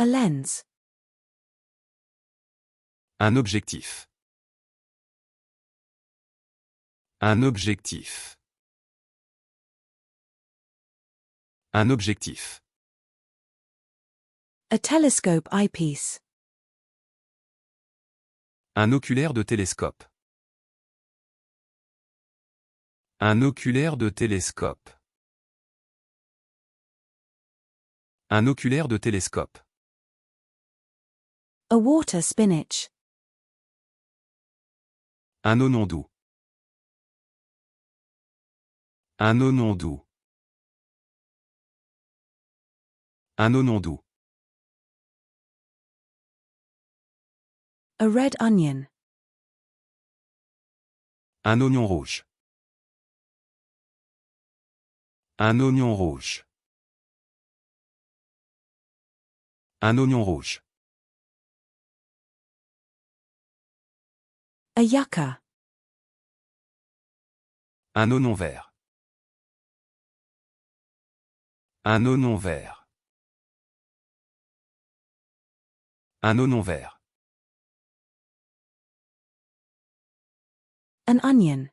A lens. Un objectif. Un objectif. Un objectif. A telescope eyepiece. Un oculaire de télescope. Un oculaire de télescope. Un oculaire de télescope. A water spinach. Un oignon doux. Un oignon doux. Un oignon doux. A red onion. Un oignon rouge. Un oignon rouge. Un oignon rouge. A yucca. Un oignon vert. Un oignon vert. Un oignon vert. An onion.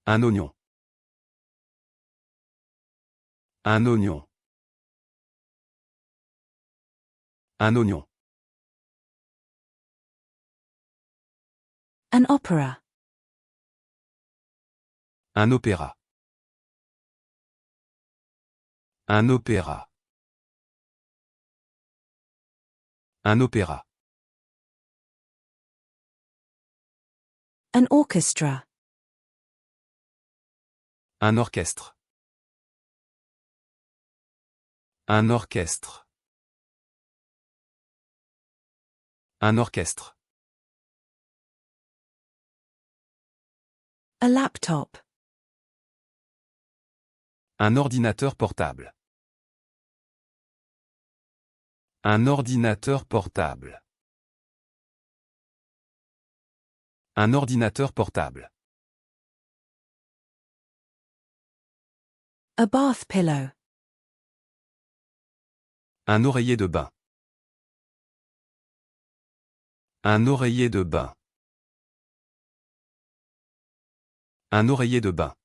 Un oignon. Un oignon. Un oignon. An opera. Un opéra. Un opéra. Un opéra. An orchestra. Un orchestre. Un orchestre. Un orchestre. A laptop. Un ordinateur portable. Un ordinateur portable. Un ordinateur portable. A bath pillow. Un oreiller de bain. Un oreiller de bain. Un oreiller de bain.